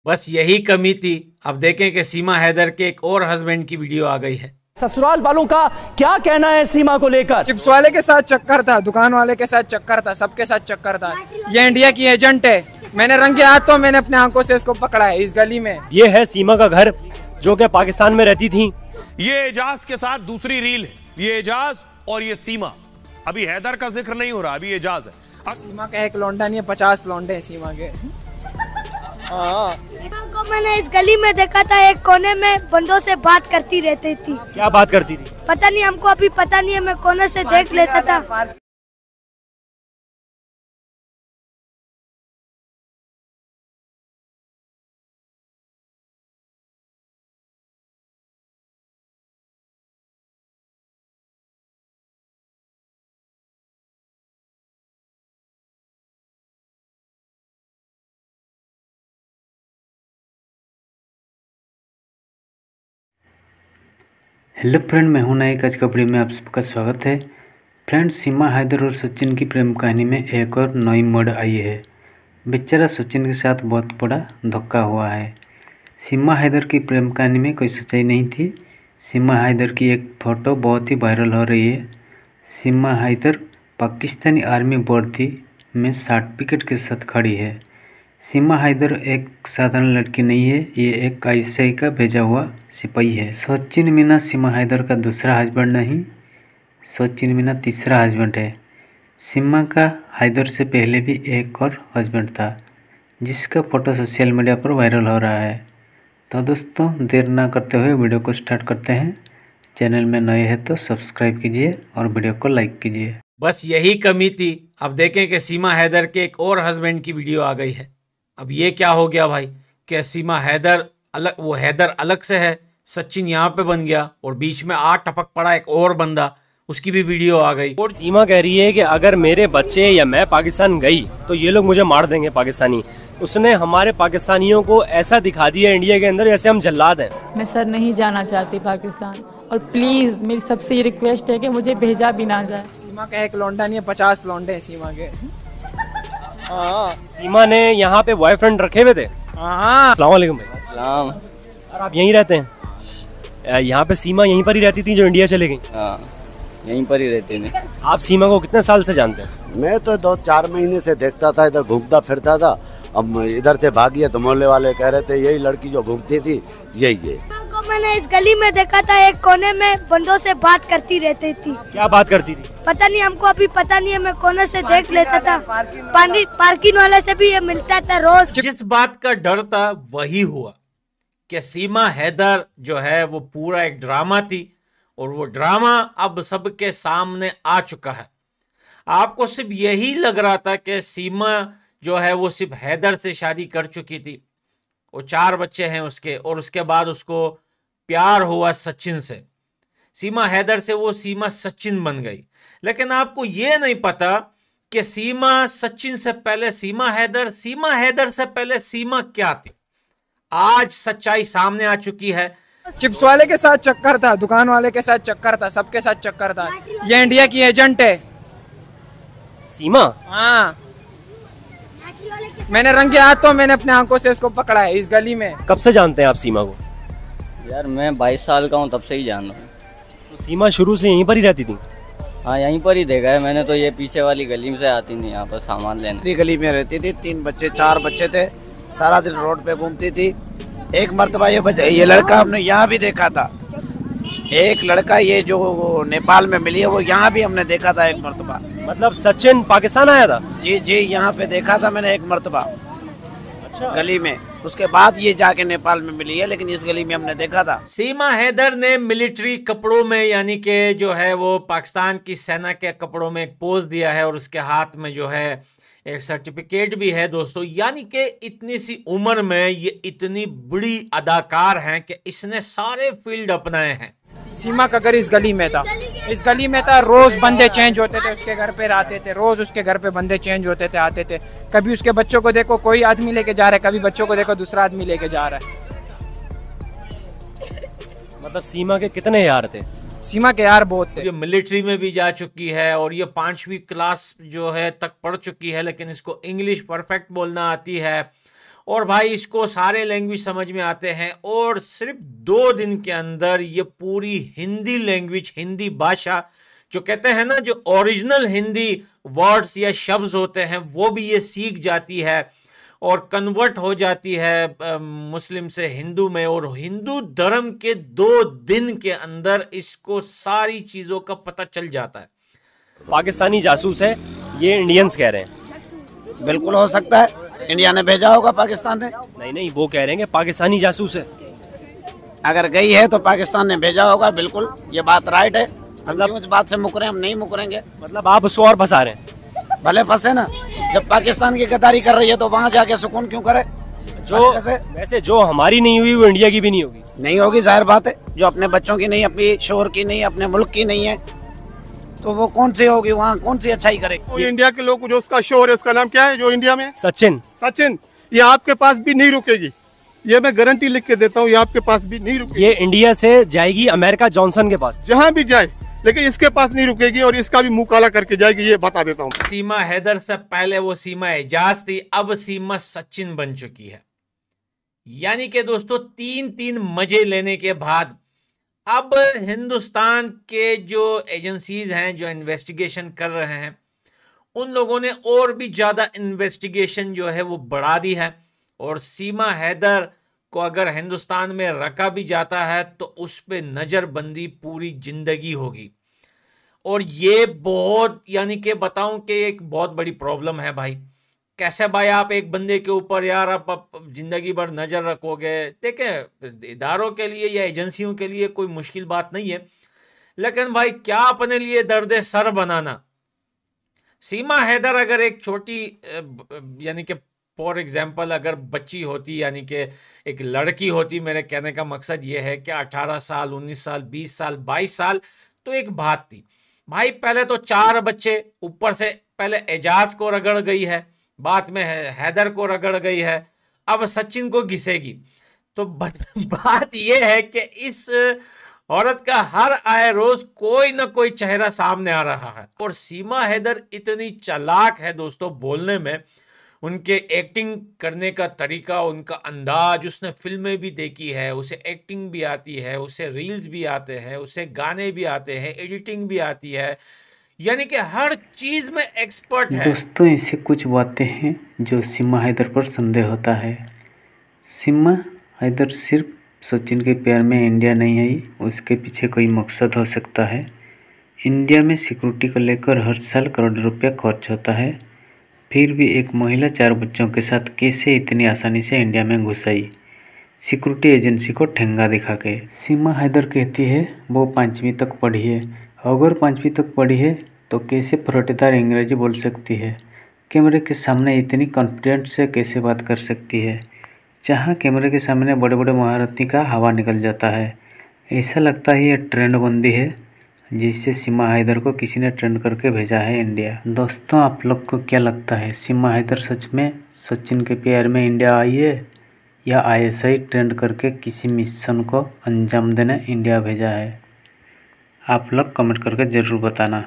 बस यही कमी थी। अब देखें कि सीमा हैदर के एक और हस्बैंड की वीडियो आ गई है। ससुराल वालों का क्या कहना है सीमा को लेकर? चिप्स वाले के साथ चक्कर था, दुकान वाले के साथ चक्कर था, सबके साथ चक्कर था। ये इंडिया की एजेंट है। मैंने रंगे हाथों मैंने अपने आंखों से इसको पकड़ा है इस गली में। ये है सीमा का घर जो कि पाकिस्तान में रहती थी। ये एजाज के साथ दूसरी रील है। ये एजाज और ये सीमा। अभी हैदर का जिक्र नहीं हो रहा, अभी एजाज है। सीमा का एक लौंडा नहीं है, 50 लौंडे हैं सीमा के। सीमा को मैंने इस गली में देखा था, एक कोने में बंदों से बात करती रहती थी। क्या बात करती थी? पता नहीं, हमको अभी पता नहीं है, मैं कोने से देख लेता था। हेलो फ्रेंड, मैं हूं नायक। आज कपड़े में आप सबका स्वागत है। फ्रेंड, सीमा हैदर और सचिन की प्रेम कहानी में एक और नई मोड़ आई है। बेचारा सचिन के साथ बहुत बड़ा धोखा हुआ है। सीमा हैदर की प्रेम कहानी में कोई सच्चाई नहीं थी। सीमा हैदर की एक फ़ोटो बहुत ही वायरल हो रही है। सीमा हैदर पाकिस्तानी आर्मी वर्दी में सर्टिफिकेट के साथ खड़ी है। सीमा हैदर एक साधारण लड़की नहीं है, ये एक आईएसआई का भेजा हुआ सिपाही है। सचिन मीना सीमा हैदर का दूसरा हस्बैंड नहीं, सचिन मीना तीसरा हस्बैंड है। सीमा का हैदर से पहले भी एक और हस्बैंड था, जिसका फ़ोटो सोशल मीडिया पर वायरल हो रहा है। तो दोस्तों, देर ना करते हुए वीडियो को स्टार्ट करते हैं। चैनल में नए हैं तो सब्सक्राइब कीजिए और वीडियो को लाइक कीजिए। बस यही कमी थी। अब देखें कि सीमा हैदर के एक और हस्बैंड की वीडियो आ गई है। अब ये क्या हो गया भाई, क्या सीमा हैदर अलग, वो हैदर अलग से है, सचिन यहाँ पे बन गया और बीच में टपक पड़ा एक और बंदा, उसकी भी वीडियो आ गई। और सीमा कह रही है कि अगर मेरे बच्चे या मैं पाकिस्तान गई तो ये लोग मुझे मार देंगे पाकिस्तानी। उसने हमारे पाकिस्तानियों को ऐसा दिखा दिया इंडिया के अंदर जैसे हम जल्लाद हैं। मैं सर नहीं जाना चाहती पाकिस्तान, और प्लीज मेरी सबसे रिक्वेस्ट है कि मुझे भेजा भी ना जाए। सीमा का एक लौंडा नहीं है, 50 लौंडे हैं सीमा के। सीमा ने यहाँ पे बॉयफ्रेंड रखे हुए थे। अस्सलाम वालेकुम भाई। सलाम। और आप यहीं रहते हैं? यहाँ पे सीमा यहीं पर ही रहती थी जो इंडिया चले गई? यहीं पर ही रहते थे। आप सीमा को कितने साल से जानते हैं? मैं तो 2-4 महीने से देखता था, इधर घूमता फिरता था। अब इधर से भागी तो मोहल्ले वाले कह रहे थे यही लड़की जो घूमती थी यही है। मैंने इस गली में देखा था, एक कोने में बंदों से बात करती रहती थी। क्या बात करती थी? पता नहीं, हमको अभी पता नहीं है, मैं कोने से देख लेता था। पार्किंग वाले से भी ये मिलता था रोज। जिस बात का डर था वही हुआ कि सीमा हैदर जो है वो पूरा एक ड्रामा थी, और वो ड्रामा अब सबके सामने आ चुका है। आपको सिर्फ यही लग रहा था कि सीमा जो है वो सिर्फ हैदर से शादी कर चुकी थी, वो 4 बच्चे हैं उसके, और उसके बाद उसको प्यार हुआ सचिन से। सीमा हैदर से वो सीमा सचिन बन गई। लेकिन आपको ये नहीं पता कि सीमा सचिन से पहले सीमा हैदर से पहले सीमा क्या थी। आज सच्चाई सामने आ चुकी है। चिप्स वाले के साथ चक्कर था, दुकान वाले के साथ चक्कर था, सबके साथ चक्कर था। ये इंडिया की एजेंट है सीमा। मैंने रंगे हाथों मैंने अपने आंखों से इसको पकड़ा है इस गली में। कब से जानते हैं आप सीमा को? यार मैं 22 साल का हूँ, तब से ही जान रहा हूँ। तो सीमा शुरू से यहीं पर ही रहती थी? हाँ, यहीं पर ही देखा है मैंने तो। ये पीछे वाली गली से आती थी यहाँ पर सामान लेने। गली में रहती थी, 3 बच्चे 4 बच्चे थे, सारा दिन रोड पे घूमती थी। एक मर्तबा ये लड़का हमने यहाँ भी देखा था। एक लड़का ये जो नेपाल में मिली है वो यहाँ भी हमने देखा था एक मर्तबा। मतलब सचिन पाकिस्तान आया था? जी जी, यहाँ पे देखा था मैंने एक मर्तबा। अच्छा। गली में, उसके बाद ये जाके नेपाल में मिली है, लेकिन इस गली में हमने देखा था। सीमा हैदर ने मिलिट्री कपड़ों में, यानी कि जो है वो पाकिस्तान की सेना के कपड़ों में एक पोज दिया है, और उसके हाथ में जो है एक सर्टिफिकेट भी है दोस्तों। यानी कि इतनी सी उम्र में ये इतनी बड़ी अदाकार हैं कि इसने सारे फील्ड अपनाए हैं। सीमा का घर इस गली में था, इस गली में था। रोज बंदे चेंज होते थे, उसके घर पे आते थे, रोज उसके घर पे बंदे चेंज होते थे, आते थे। कभी उसके बच्चों को देखो कोई आदमी लेके जा रहा है, कभी बच्चों को देखो दूसरा आदमी लेके जा रहा है। मतलब सीमा के कितने यार थे? सीमा के यार बहुत थे। ये मिलिट्री में भी जा चुकी है, और ये 5वीं क्लास जो है तक पढ़ चुकी है, लेकिन इसको इंग्लिश परफेक्ट बोलना आती है। और भाई इसको सारे लैंग्वेज समझ में आते हैं, और सिर्फ 2 दिन के अंदर ये पूरी हिंदी लैंग्वेज, हिंदी भाषा जो कहते हैं ना, जो ओरिजिनल हिंदी वर्ड्स या शब्द होते हैं वो भी ये सीख जाती है और कन्वर्ट हो जाती है मुस्लिम से हिंदू में, और हिंदू धर्म के 2 दिन के अंदर इसको सारी चीजों का पता चल जाता है। पाकिस्तानी जासूस है ये इंडियंस कह रहे हैं। बिल्कुल हो सकता है, इंडिया ने भेजा होगा, पाकिस्तान ने नहीं, वो कह रहे हैं कि पाकिस्तानी जासूस है। अगर गई है तो पाकिस्तान ने भेजा होगा, बिल्कुल ये बात राइट है। मतलब इस बात से मुकरे हम नहीं मुकरेंगे। मतलब आप उसको और फंसा रहे हैं। भले फंसे ना, जब पाकिस्तान की गद्दारी कर रही है तो वहाँ जाके सुकून क्यों करे। जो वैसे जो हमारी नहीं हुई वो इंडिया की भी नहीं होगी। नहीं होगी, जाहिर बात है। जो अपने बच्चों की नहीं, अपनी शोहर की नहीं, अपने मुल्क की नहीं है, तो वो कौन सी होगी, वहाँ कौन सी अच्छाई करे। तो इंडिया के लोग, जो उसका शोहर है, उसका नाम क्या है जो इंडिया में? सचिन। ये आपके पास भी नहीं रुकेगी, ये मैं गारंटी लिख के देता हूँ, ये आपके पास भी नहीं रुकेगी। ये इंडिया से जाएगी अमेरिका जॉनसन के पास, जहाँ भी जाए, लेकिन इसके पास नहीं रुकेगी और इसका भी मुंह काला करके जाएगी, ये बता देता हूँ। सीमा हैदर से पहले वो सीमा एजाज थी, अब सीमा सचिन बन चुकी है। यानी कि दोस्तों 3 मजे लेने के बाद अब हिंदुस्तान के जो एजेंसीज हैं जो इन्वेस्टिगेशन कर रहे हैं, उन लोगों ने और भी ज्यादा इन्वेस्टिगेशन जो है वो बढ़ा दी है, और सीमा हैदर को अगर हिंदुस्तान में रखा भी जाता है तो उस पे नजरबंदी पूरी जिंदगी होगी। और ये बहुत, यानी कि बताऊं कि एक बहुत बड़ी प्रॉब्लम है भाई। कैसे भाई आप एक बंदे के ऊपर यार आप जिंदगी भर नजर रखोगे। देखें, इदारों के लिए या एजेंसियों के लिए कोई मुश्किल बात नहीं है, लेकिन भाई क्या अपने लिए दर्द सर बनाना। सीमा हैदर अगर एक छोटी, यानी कि फॉर एग्जाम्पल अगर बच्ची होती, यानी कि एक लड़की होती, मेरे कहने का मकसद ये है कि 18 साल, 19 साल, 20 साल, 22 साल तो एक बात थी भाई। पहले तो 4 बच्चे, ऊपर से पहले एजाज को रगड़ गई है, बाद में हैदर को रगड़ गई है, अब सचिन को घिसेगी। तो बात यह है कि इस औरत का हर आए रोज कोई ना कोई चेहरा सामने आ रहा है। और सीमा हैदर इतनी चालाक है दोस्तों बोलने में, उनके एक्टिंग करने का तरीका, उनका अंदाज, उसने फिल्में भी देखी है, उसे एक्टिंग भी आती है, उसे रील्स भी आते हैं, उसे गाने भी आते हैं, एडिटिंग भी आती है, यानी कि हर चीज में एक्सपर्ट है। दोस्तों ऐसे कुछ बातें हैं जो सीमा हैदर पर संदेह होता है। सीमा हैदर सिर्फ सचिन के प्यार में इंडिया नहीं आई, उसके पीछे कोई मकसद हो सकता है। इंडिया में सिक्योरिटी को लेकर हर साल करोड़ रुपया खर्च होता है, फिर भी एक महिला 4 बच्चों के साथ कैसे इतनी आसानी से इंडिया में घुस आई, सिक्योरिटी एजेंसी को ठेंगा दिखा के। सीमा हैदर कहती है वो 5वीं तक पढ़ी है। अगर 5वीं तक पढ़ी है तो कैसे फरोटेदार अंग्रेजी बोल सकती है, कैमरे के सामने इतनी कॉन्फिडेंस से कैसे बात कर सकती है, जहाँ कैमरे के सामने बड़े बड़े महारथी का हवा निकल जाता है। ऐसा लगता है ये ट्रेंड बंदी है, जिससे सीमा हैदर को किसी ने ट्रेंड करके भेजा है इंडिया। दोस्तों आप लोग को क्या लगता है, सीमा हैदर सच में सचिन के प्यार में इंडिया आई है, या ISI ट्रेंड करके किसी मिशन को अंजाम देने इंडिया भेजा है? आप लोग कमेंट करके ज़रूर बताना।